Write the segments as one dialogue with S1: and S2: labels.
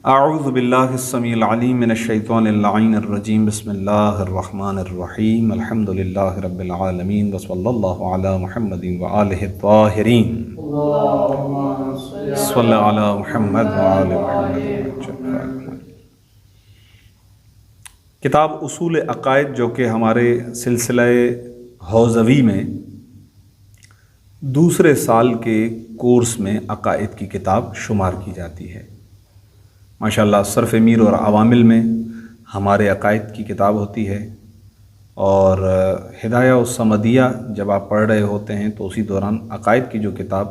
S1: اعوذ باللہ السمیع العلیم من الشیطان اللعین الرجیم بسم اللہ الرحمن الرحیم الحمد للہ رب العالمین وصلی اللہ علی محمد وآلہ الطاہرین صلی علی محمد وآل محمد۔ کتاب اصول عقائد جو کہ ہمارے سلسلہ حوزوی میں دوسرے سال کے کورس میں عقائد کی کتاب شمار کی جاتی ہے۔ ماشاءاللہ صرف میر اور عوامل میں ہمارے عقائد کی کتاب ہوتی ہے، اور ہدایہ الصمدیہ جب آپ پڑھ رہے ہوتے ہیں تو اسی دوران عقائد کی جو کتاب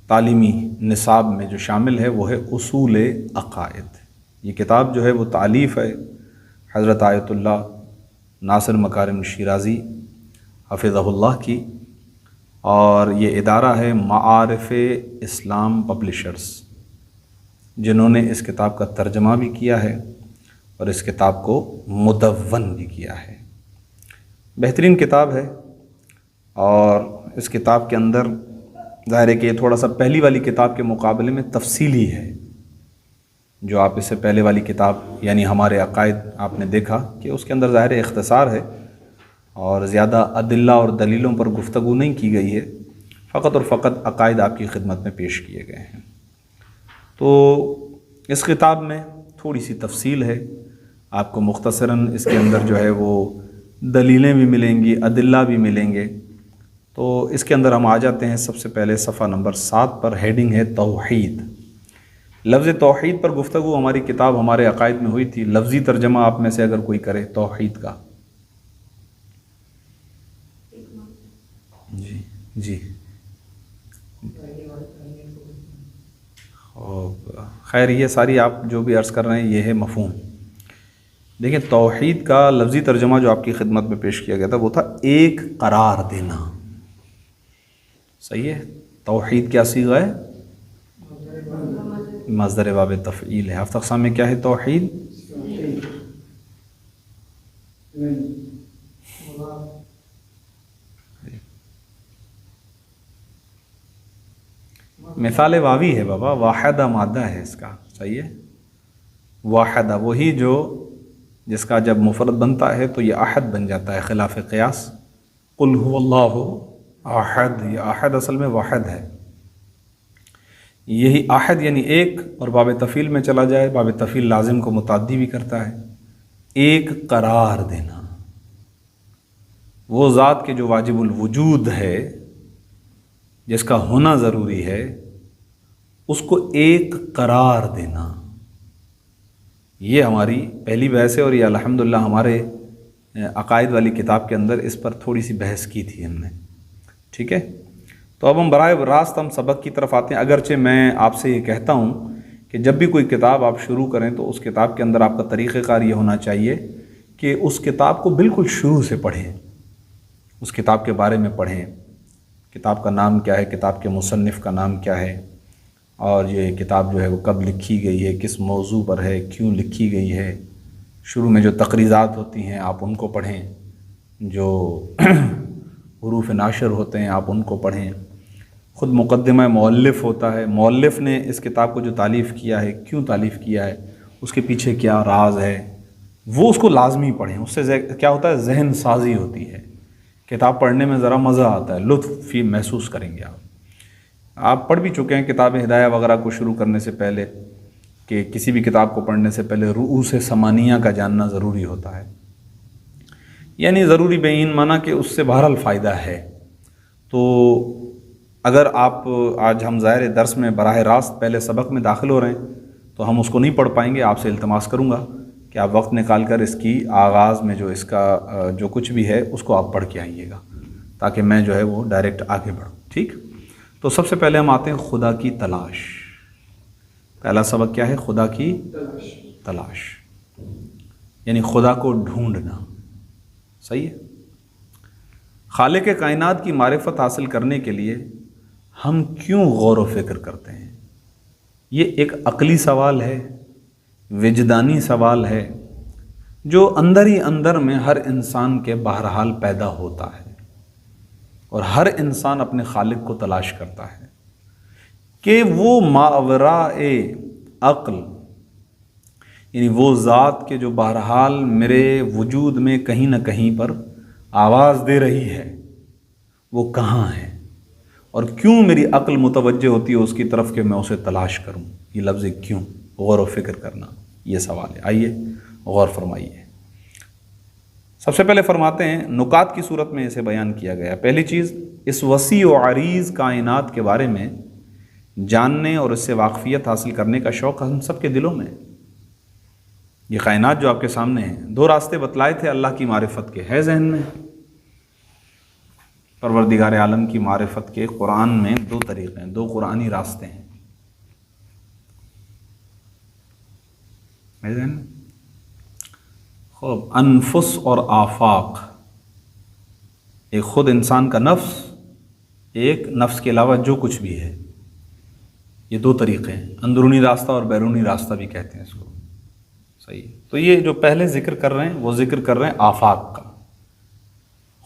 S1: تعلیمی نصاب میں جو شامل ہے وہ ہے اصول عقائد۔ یہ کتاب جو ہے وہ تالیف ہے حضرت آیت اللہ ناصر مکارم شیرازی حفظہ اللہ کی، اور یہ ادارہ ہے معارف اسلام پبلشرز، جنہوں نے اس کتاب کا ترجمہ بھی کیا ہے اور اس کتاب کو مدون بھی کیا ہے۔ بہترین کتاب ہے، اور اس کتاب کے اندر ظاہر ہے کہ یہ تھوڑا سا پہلی والی کتاب کے مقابلے میں تفصیلی ہے۔ جو آپ اس سے پہلے والی کتاب یعنی ہمارے عقائد آپ نے دیکھا کہ اس کے اندر ظاہر اختصار ہے اور زیادہ ادلہ اور دلیلوں پر گفتگو نہیں کی گئی ہے، فقط اور فقط عقائد آپ کی خدمت میں پیش کیے گئے ہیں۔ تو اس کتاب میں تھوڑی سی تفصیل ہے، آپ کو مختصراً اس کے اندر جو ہے وہ دلیلیں بھی ملیں گی، ادلہ بھی ملیں گے۔ تو اس کے اندر ہم آ جاتے ہیں سب سے پہلے صفحہ نمبر 7 پر، ہیڈنگ ہے توحید۔ لفظ توحید پر گفتگو ہماری کتاب ہمارے عقائد میں ہوئی تھی۔ لفظی ترجمہ آپ میں سے اگر کوئی کرے توحید کا؟ جی خیر، یہ ساری آپ جو بھی عرض کر رہے ہیں یہ ہے مفہوم۔ دیکھیں، توحید کا لفظی ترجمہ جو آپ کی خدمت میں پیش کیا گیا تھا وہ تھا ایک قرار دینا۔ صحیح ہے؟ توحید کیا صیغہ ہے؟ مصدر باب تفعیل ہے۔ ہفت اقسام میں کیا ہے توحید؟ مثال واوی ہے بابا، واحدہ مادہ ہے اس کا۔ صحیح ہے؟ واحدہ وہی جو جس کا جب مفرد بنتا ہے تو یہ احد بن جاتا ہے، خلاف قیاس۔ قل هو اللہ احد، یہ احد اصل میں واحد ہے۔ یہی احد یعنی ایک، اور باب تفعیل میں چلا جائے، باب تفعیل لازم کو متعدی بھی کرتا ہے۔ ایک قرار دینا، وہ ذات کے جو واجب الوجود ہے، جس کا ہونا ضروری ہے، اس کو ایک قرار دینا، یہ ہماری پہلی بحث ہے، اور یہ الحمدللہ ہمارے عقائد والی کتاب کے اندر اس پر تھوڑی سی بحث کی تھی ہم نے۔ ٹھیک ہے؟ تو اب ہم براہ راست ہم سبق کی طرف آتے ہیں۔ اگرچہ میں آپ سے یہ کہتا ہوں کہ جب بھی کوئی کتاب آپ شروع کریں تو اس کتاب کے اندر آپ کا طریقہ کار یہ ہونا چاہیے کہ اس کتاب کو بالکل شروع سے پڑھیں، اس کتاب کے بارے میں پڑھیں، کتاب کا نام کیا ہے، کتاب کے مصنف کا نام کیا ہے، اور یہ کتاب جو ہے وہ کب لکھی گئی ہے، کس موضوع پر ہے، کیوں لکھی گئی ہے۔ شروع میں جو تقریضات ہوتی ہیں آپ ان کو پڑھیں، جو حروف ناشر ہوتے ہیں آپ ان کو پڑھیں، خود مقدمہ مؤلف ہوتا ہے، مؤلف نے اس کتاب کو جو تالیف کیا ہے کیوں تالیف کیا ہے، اس کے پیچھے کیا راز ہے، وہ اس کو لازمی پڑھیں۔ اس سے کیا ہوتا ہے، ذہن سازی ہوتی ہے، کتاب پڑھنے میں ذرا مزہ آتا ہے، لطف محسوس کریں گے آپ پڑھ بھی چکے ہیں کتاب ہدایہ وغیرہ کو شروع کرنے سے پہلے کہ کسی بھی کتاب کو پڑھنے سے پہلے رؤوس ثمانیہ کا جاننا ضروری ہوتا ہے، یعنی ضروری بین معنی کہ اس سے بہرحال فائدہ ہے۔ تو اگر آپ آج ہم ظاہر درس میں براہ راست پہلے سبق میں داخل ہو رہے ہیں تو ہم اس کو نہیں پڑھ پائیں گے۔ آپ سے التماس کروں گا کہ آپ وقت نکال کر اس کی آغاز میں جو اس کا جو کچھ بھی ہے اس کو آپ پڑھ کے آئیے گا، تاکہ میں جو ہے وہ ڈائریکٹ آگے بڑھوں۔ ٹھیک؟ تو سب سے پہلے ہم آتے ہیں خدا کی تلاش۔ پہلا سبق کیا ہے؟ خدا کی تلاش، یعنی خدا کو ڈھونڈنا۔ صحیح ہے؟ خالق کائنات کی معرفت حاصل کرنے کے لیے ہم کیوں غور و فکر کرتے ہیں؟ یہ ایک عقلی سوال ہے، وجدانی سوال ہے، جو اندر ہی اندر میں ہر انسان کے بہرحال پیدا ہوتا ہے، اور ہر انسان اپنے خالق کو تلاش کرتا ہے۔ کہ وہ ماوراء عقل، یعنی وہ ذات کے جو بہرحال میرے وجود میں کہیں نہ کہیں پر آواز دے رہی ہے، وہ کہاں ہے اور کیوں میری عقل متوجہ ہوتی ہے اس کی طرف کہ میں اسے تلاش کروں؟ یہ لفظ کیوں، غور و فکر کرنا، یہ سوال ہے۔ آئیے غور فرمائیے۔ سب سے پہلے فرماتے ہیں نکات کی صورت میں اسے بیان کیا گیا۔ پہلی چیز، اس وسیع و عریض کائنات کے بارے میں جاننے اور اس سے واقفیت حاصل کرنے کا شوق ہم سب کے دلوں میں۔ یہ کائنات جو آپ کے سامنے ہیں، دو راستے بتلائے تھے اللہ کی معرفت کے، ہے ذہن میں؟ پروردگار عالم کی معرفت کے قرآن میں دو طریقے ہیں، دو قرآنی راستے ہیں، ہے ذہن میں؟ خوب، انفس اور آفاق، ایک خود انسان کا نفس، ایک نفس کے علاوہ جو کچھ بھی ہے، یہ دو طریقے ہیں، اندرونی راستہ اور بیرونی راستہ بھی کہتے ہیں اس کو، صحیح؟ تو یہ جو پہلے ذکر کر رہے ہیں وہ ذکر کر رہے ہیں آفاق کا،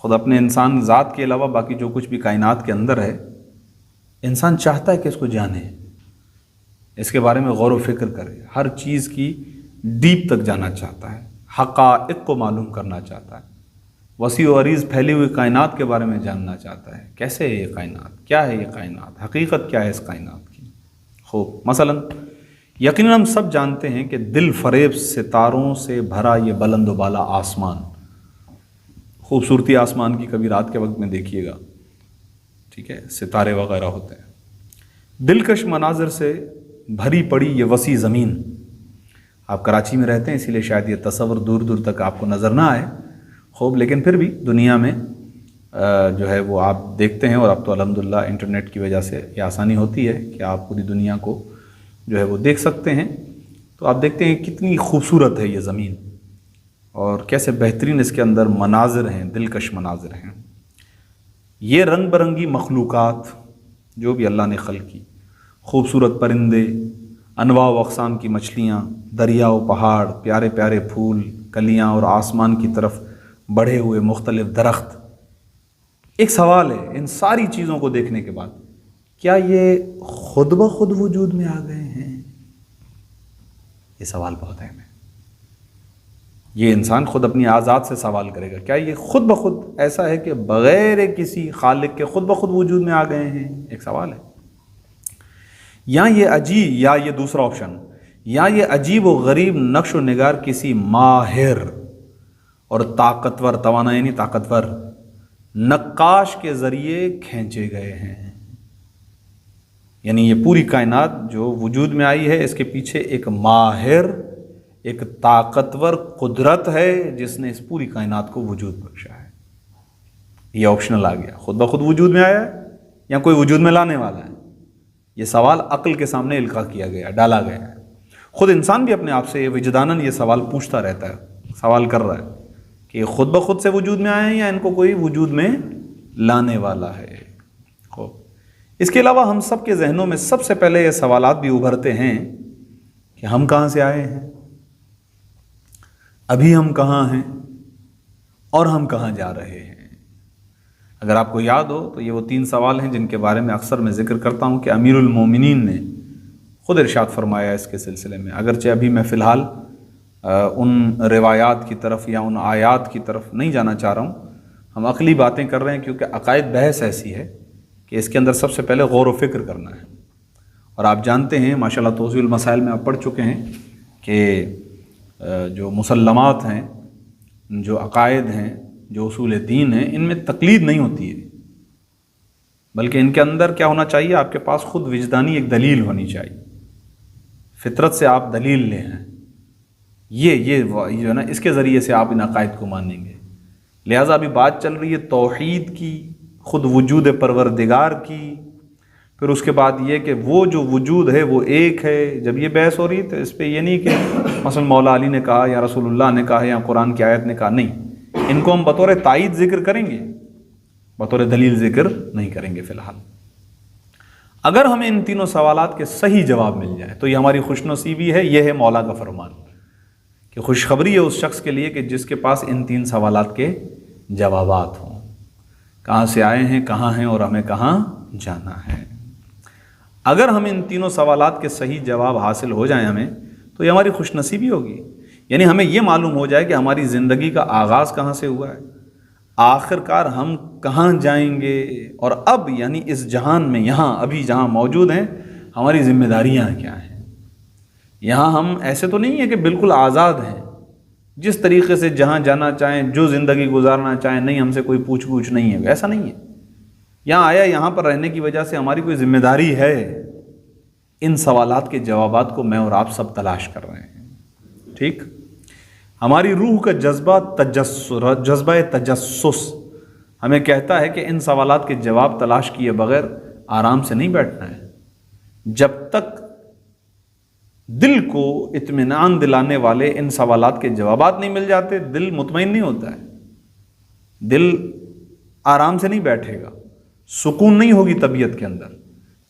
S1: خود اپنے انسان ذات کے علاوہ باقی جو کچھ بھی کائنات کے اندر ہے، انسان چاہتا ہے کہ اس کو جانے، اس کے بارے میں غور و فکر کرے، ہر چیز کی ڈیپ تک جانا چاہتا ہے، حقائق کو معلوم کرنا چاہتا ہے، وسیع و عریض پھیلی ہوئی کائنات کے بارے میں جاننا چاہتا ہے، کیسے ہے یہ کائنات، کیا ہے یہ کائنات، حقیقت کیا ہے اس کائنات کی۔ خوب، مثلا یقیناً ہم سب جانتے ہیں کہ دل فریب ستاروں سے بھرا یہ بلند و بالا آسمان، خوبصورتی آسمان کی کبھی رات کے وقت میں دیکھیے گا، ٹھیک ہے، ستارے وغیرہ ہوتے ہیں، دلکش مناظر سے بھری پڑی یہ وسیع زمین۔ آپ کراچی میں رہتے ہیں اسی لیے شاید یہ تصور دور دور تک آپ کو نظر نہ آئے، خوب، لیکن پھر بھی دنیا میں جو ہے وہ آپ دیکھتے ہیں، اور اب تو الحمدللہ انٹرنیٹ کی وجہ سے یہ آسانی ہوتی ہے کہ آپ پوری دنیا کو جو ہے وہ دیکھ سکتے ہیں، تو آپ دیکھتے ہیں کتنی خوبصورت ہے یہ زمین اور کیسے بہترین اس کے اندر مناظر ہیں، دلکش مناظر ہیں۔ یہ رنگ برنگی مخلوقات جو بھی اللہ نے خلق کی، خوبصورت پرندے، انواع و اقسام کی مچھلیاں، دریا و پہاڑ، پیارے پیارے پھول، کلیاں اور آسمان کی طرف بڑھے ہوئے مختلف درخت۔ ایک سوال ہے، ان ساری چیزوں کو دیکھنے کے بعد کیا یہ خود بخود وجود میں آ گئے ہیں؟ یہ سوال بہت اہم ہے، یہ انسان خود اپنی آزاد سے سوال کرے گا، کیا یہ خود بخود ایسا ہے کہ بغیر کسی خالق کے خود بخود وجود میں آ گئے ہیں؟ ایک سوال ہے۔ یا یہ عجیب، یا یہ دوسرا آپشن، یا یہ عجیب و غریب نقش و نگار کسی ماہر اور طاقتور، توانا یعنی طاقتور نقاش کے ذریعے کھینچے گئے ہیں۔ یعنی یہ پوری کائنات جو وجود میں آئی ہے، اس کے پیچھے ایک ماہر، ایک طاقتور قدرت ہے جس نے اس پوری کائنات کو وجود بخشا ہے۔ یہ آپشنل آ گیا، خود بخود وجود میں آیا ہے یا کوئی وجود میں لانے والا ہے؟ یہ سوال عقل کے سامنے القاء کیا گیا، ڈالا گیا ہے۔ خود انسان بھی اپنے آپ سے وجداناً یہ سوال پوچھتا رہتا ہے، سوال کر رہا ہے کہ یہ خود بخود سے وجود میں آئے ہیں یا ان کو کوئی وجود میں لانے والا ہے۔ اس کے علاوہ ہم سب کے ذہنوں میں سب سے پہلے یہ سوالات بھی ابھرتے ہیں کہ ہم کہاں سے آئے ہیں، ابھی ہم کہاں ہیں، اور ہم کہاں جا رہے ہیں۔ اگر آپ کو یاد ہو تو یہ وہ 3 سوال ہیں جن کے بارے میں اکثر میں ذکر کرتا ہوں کہ امیر المومنین نے خود ارشاد فرمایا اس کے سلسلے میں، اگرچہ ابھی میں فی الحال ان روایات کی طرف یا ان آیات کی طرف نہیں جانا چاہ رہا ہوں، ہم عقلی باتیں کر رہے ہیں، کیونکہ عقائد بحث ایسی ہے کہ اس کے اندر سب سے پہلے غور و فکر کرنا ہے۔ اور آپ جانتے ہیں ماشاءاللہ توضیح المسائل میں آپ پڑھ چکے ہیں کہ جو مسلمات ہیں، جو عقائد ہیں، جو اصول دین ہیں، ان میں تقلید نہیں ہوتی ہے، بلکہ ان کے اندر کیا ہونا چاہیے، آپ کے پاس خود وجدانی ایک دلیل ہونی چاہیے، فطرت سے آپ دلیل لے ہیں، یہ جو ہے نا، اس کے ذریعے سے آپ ان عقائد کو مانیں گے۔ لہٰذا ابھی بات چل رہی ہے توحید کی، خود وجود پروردگار کی، پھر اس کے بعد یہ کہ وہ جو وجود ہے وہ ایک ہے۔ جب یہ بحث ہو رہی ہے تو اس پہ یہ نہیں کہ مثلا مولا علی نے کہا یا رسول اللہ نے کہا یا قرآن کی آیت نے کہا، نہیں، ان کو ہم بطور تائید ذکر کریں گے، بطور دلیل ذکر نہیں کریں گے فی الحال۔ اگر ہمیں ان تینوں سوالات کے صحیح جواب مل جائے تو یہ ہماری خوش نصیبی ہے، یہ ہے مولا کا فرمان کہ خوشخبری ہے اس شخص کے لیے کہ جس کے پاس ان 3 سوالات کے جوابات ہوں، کہاں سے آئے ہیں، کہاں ہیں، اور ہمیں کہاں جانا ہے۔ اگر ہم ان تینوں سوالات کے صحیح جواب حاصل ہو جائیں ہمیں، تو یہ ہماری خوش نصیبی ہوگی. یعنی ہمیں یہ معلوم ہو جائے کہ ہماری زندگی کا آغاز کہاں سے ہوا ہے، آخر کار ہم کہاں جائیں گے، اور اب یعنی اس جہان میں یہاں ابھی جہاں موجود ہیں ہماری ذمہ داریاں کیا ہیں. یہاں ہم ایسے تو نہیں ہیں کہ بالکل آزاد ہیں، جس طریقے سے جہاں جانا چاہیں، جو زندگی گزارنا چاہیں، نہیں ہم سے کوئی پوچھ گچھ نہیں ہے، ایسا نہیں ہے. یہاں آیا، یہاں پر رہنے کی وجہ سے ہماری کوئی ذمہ داری ہے. ان سوالات کے جوابات کو میں اور آپ سب تلاش کر رہے ہیں. ٹھیک، ہماری روح کا جذبہ تجسس ہمیں کہتا ہے کہ ان سوالات کے جواب تلاش کیے بغیر آرام سے نہیں بیٹھنا ہے. جب تک دل کو اطمینان دلانے والے ان سوالات کے جوابات نہیں مل جاتے، دل مطمئن نہیں ہوتا ہے، دل آرام سے نہیں بیٹھے گا، سکون نہیں ہوگی طبیعت کے اندر.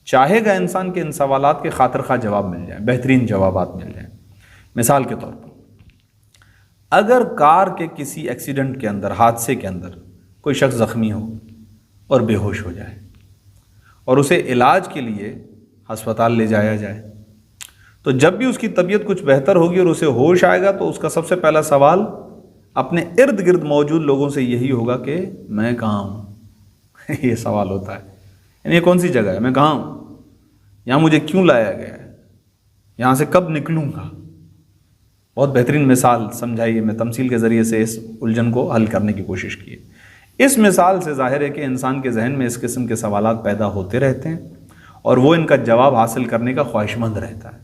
S1: چاہے گا انسان کے ان سوالات کے خاطر خواہ جواب مل جائیں، بہترین جوابات مل جائیں. مثال کے طور پر، اگر کار کے کسی ایکسیڈنٹ کے اندر، حادثے کے اندر کوئی شخص زخمی ہو اور بے ہوش ہو جائے اور اسے علاج کے لیے ہسپتال لے جایا جائے، تو جب بھی اس کی طبیعت کچھ بہتر ہوگی اور اسے ہوش آئے گا تو اس کا سب سے پہلا سوال اپنے ارد گرد موجود لوگوں سے یہی ہوگا کہ میں کہاں ہوں. یہ سوال ہوتا ہے، یعنی یہ کون سی جگہ ہے، میں کہاں ہوں، یہاں مجھے کیوں لایا گیا ہے، یہاں سے کب نکلوں گا. بہت بہترین مثال سمجھائیے، میں تمثیل کے ذریعے سے اس الجھن کو حل کرنے کی کوشش کی. اس مثال سے ظاہر ہے کہ انسان کے ذہن میں اس قسم کے سوالات پیدا ہوتے رہتے ہیں اور وہ ان کا جواب حاصل کرنے کا خواہش مند رہتا ہے.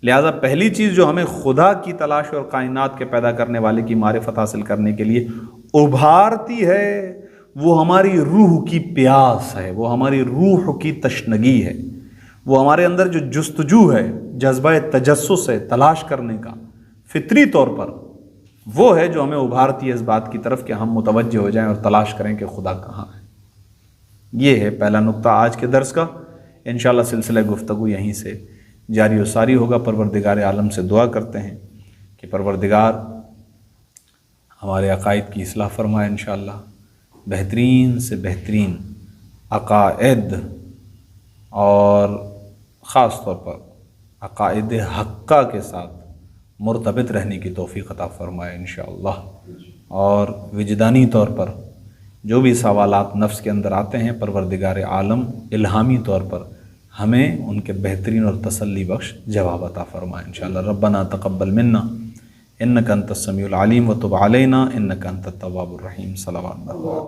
S1: لہٰذا پہلی چیز جو ہمیں خدا کی تلاش اور کائنات کے پیدا کرنے والے کی معرفت حاصل کرنے کے لیے ابھارتی ہے، وہ ہماری روح کی پیاس ہے، وہ ہماری روح کی تشنگی ہے، وہ ہمارے اندر جو جستجو ہے، جذبہ تجسس ہے تلاش کرنے کا فطری طور پر، وہ ہے جو ہمیں ابھارتی ہے اس بات کی طرف کہ ہم متوجہ ہو جائیں اور تلاش کریں کہ خدا کہاں ہے. یہ ہے پہلا نقطہ آج کے درس کا. انشاءاللہ سلسلہ گفتگو یہیں سے جاری و ساری ہوگا. پروردگار عالم سے دعا کرتے ہیں کہ پروردگار ہمارے عقائد کی اصلاح فرمائے. انشاءاللہ بہترین سے بہترین عقائد اور خاص طور پر عقائد حقہ کے ساتھ مرتبط رہنے کی توفیق عطا فرمائے انشاءاللہ. اور وجدانی طور پر جو بھی سوالات نفس کے اندر آتے ہیں، پروردگار عالم الہامی طور پر ہمیں ان کے بہترین اور تسلی بخش جواب عطا فرمائے انشاءاللہ. ربنا تقبل منا انک انت السمیع العلیم وتب علینا انک انت التواب الرحیم. صلوات.